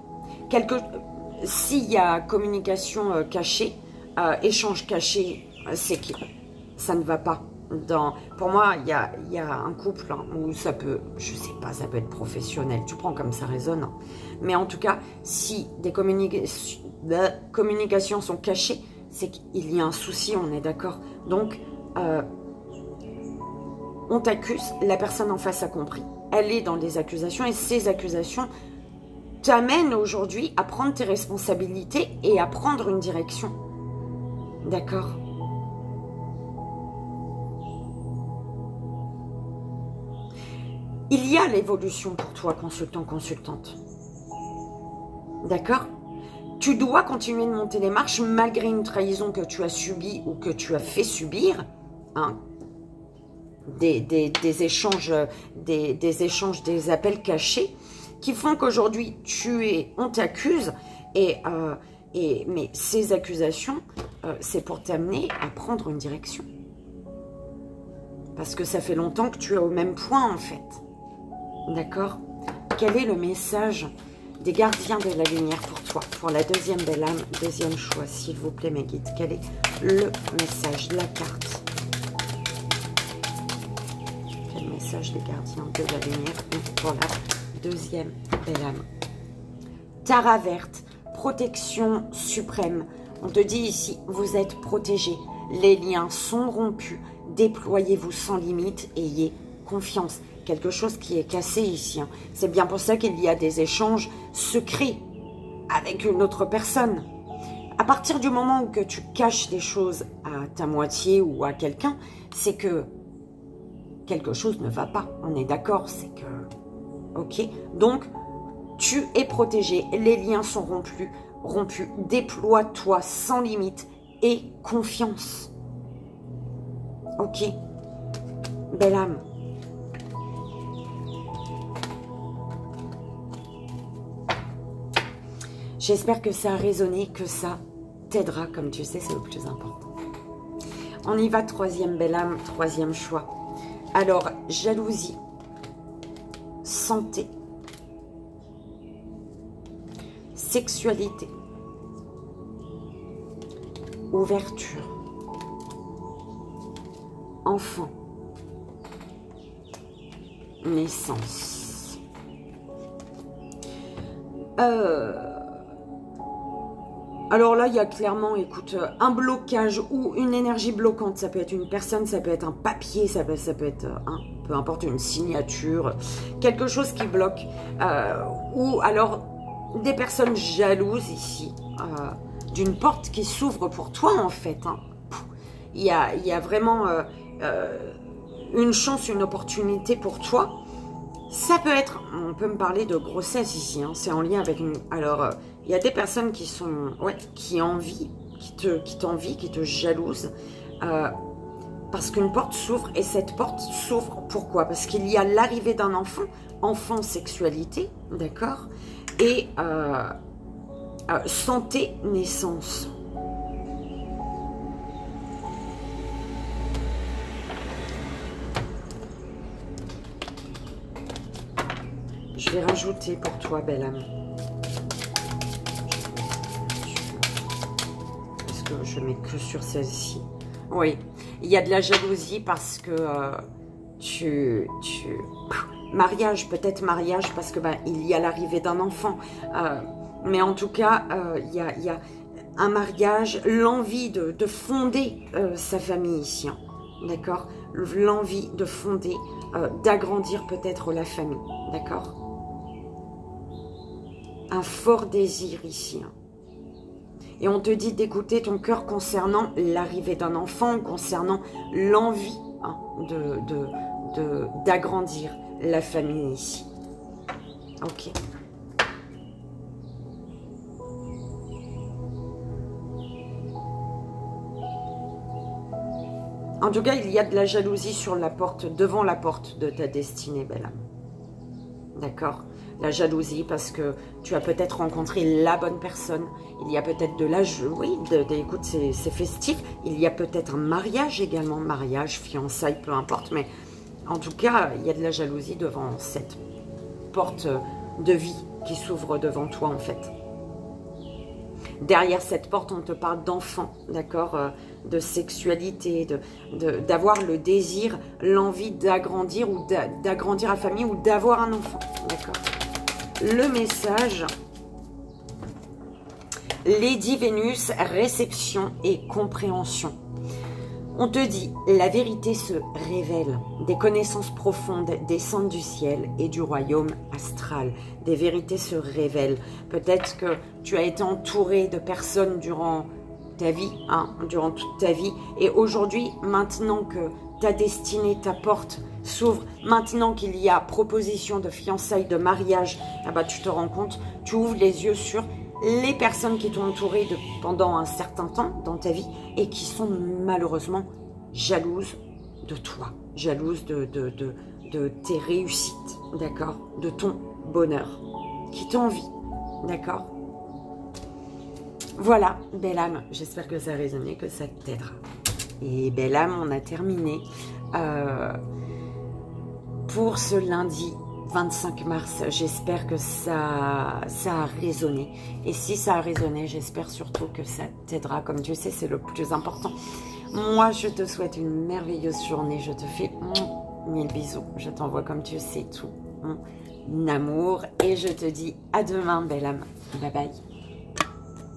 S'il y a communication cachée, échange caché c'est que ça ne va pas. Pour moi, il y a un couple hein, où ça peut, je sais pas, ça peut être professionnel. Tu prends comme ça résonne. Hein. Mais en tout cas, si des communications sont cachées, c'est qu'il y a un souci, on est d'accord. Donc, on t'accuse, la personne en face a compris. Elle est dans des accusations et ces accusations t'amènent aujourd'hui à prendre tes responsabilités et à prendre une direction. D'accord ? Il y a l'évolution pour toi, consultant, consultante. D'accord ? Tu dois continuer de monter les marches malgré une trahison que tu as subie ou que tu as fait subir. Hein, des échanges, des appels cachés qui font qu'aujourd'hui, on t'accuse mais ces accusations, c'est pour t'amener à prendre une direction. Parce que ça fait longtemps que tu es au même point, en fait. D'accord? Quel est le message des gardiens de la lumière pour toi? Pour la deuxième belle âme, deuxième choix, s'il vous plaît, mes guides. Quel est le message, la carte? Quel message des gardiens de la lumière pour la deuxième belle âme? Tara verte, protection suprême. On te dit ici, vous êtes protégés. Les liens sont rompus. Déployez-vous sans limite. Ayez confiance. Quelque chose qui est cassé ici. Hein. C'est bien pour ça qu'il y a des échanges secrets avec une autre personne. À partir du moment où que tu caches des choses à ta moitié ou à quelqu'un, c'est que quelque chose ne va pas. On est d'accord, c'est que... Ok, donc tu es protégé, les liens sont rompus. Déploie-toi sans limite et confiance. Ok, belle âme. J'espère que ça a résonné, que ça t'aidera, comme tu sais, c'est le plus important. On y va, troisième belle âme, troisième choix. Alors, jalousie, santé, sexualité, ouverture, enfant, naissance. Alors là, il y a clairement, écoute, un blocage ou une énergie bloquante. Ça peut être une personne, ça peut être un papier, ça peut être, peu importe, une signature, quelque chose qui bloque. Ou alors, des personnes jalouses ici, d'une porte qui s'ouvre pour toi, en fait. Hein. Il y a vraiment une chance, une opportunité pour toi. Ça peut être, on peut me parler de grossesse ici, hein, c'est en lien avec une... Alors, il y a des personnes qui sont, qui envient, qui t'envient, qui te jalousent, parce qu'une porte s'ouvre, et cette porte s'ouvre, pourquoi? Parce qu'il y a l'arrivée d'un enfant sexualité, d'accord, et santé, naissance. Je vais rajouter pour toi, belle âme. Parce que je mets que sur celle-ci. Oui, il y a de la jalousie parce que mariage, peut-être mariage, parce que il y a l'arrivée d'un enfant. Mais en tout cas, il y a un mariage, l'envie de fonder sa famille ici. Hein, d'accord? L'envie de fonder, d'agrandir peut-être la famille. D'accord? Un fort désir ici. Et on te dit d'écouter ton cœur concernant l'arrivée d'un enfant, concernant l'envie d'agrandir la famille ici. Ok. En tout cas, il y a de la jalousie sur la porte, devant la porte de ta destinée, belle âme. D'accord? La jalousie parce que tu as peut-être rencontré la bonne personne. Il y a peut-être de la joie. Oui, écoute, c'est festif. Il y a peut-être un mariage également. Mariage, fiançailles, peu importe. Mais en tout cas, il y a de la jalousie devant cette porte de vie qui s'ouvre devant toi, en fait. Derrière cette porte, on te parle d'enfant, d'accord, de sexualité, d'avoir le désir, l'envie d'agrandir ou d'agrandir la famille ou d'avoir un enfant, d'accord. Le message, Lady Vénus, réception et compréhension. On te dit, la vérité se révèle, des connaissances profondes descendent du ciel et du royaume astral. Des vérités se révèlent. Peut-être que tu as été entouré de personnes durant ta vie, hein, durant toute ta vie. Et aujourd'hui, maintenant que ta destinée, ta porte s'ouvre, maintenant qu'il y a proposition de fiançailles, de mariage, ah bah, tu te rends compte, tu ouvres les yeux sur les personnes qui t'ont entouré pendant un certain temps dans ta vie et qui sont malheureusement jalouses de toi, jalouses de tes réussites, d'accord, de ton bonheur, qui t'envient, d'accord. Voilà, belle âme, j'espère que ça a résonné, que ça t'aidera. Et belle âme, on a terminé pour ce lundi 25 mars, j'espère que ça a résonné. Et si ça a résonné, j'espère surtout que ça t'aidera. Comme tu sais, c'est le plus important. Moi, je te souhaite une merveilleuse journée. Je te fais 1000 bisous. Je t'envoie, comme tu sais, tout mon amour. Et je te dis à demain, belle âme. Bye bye.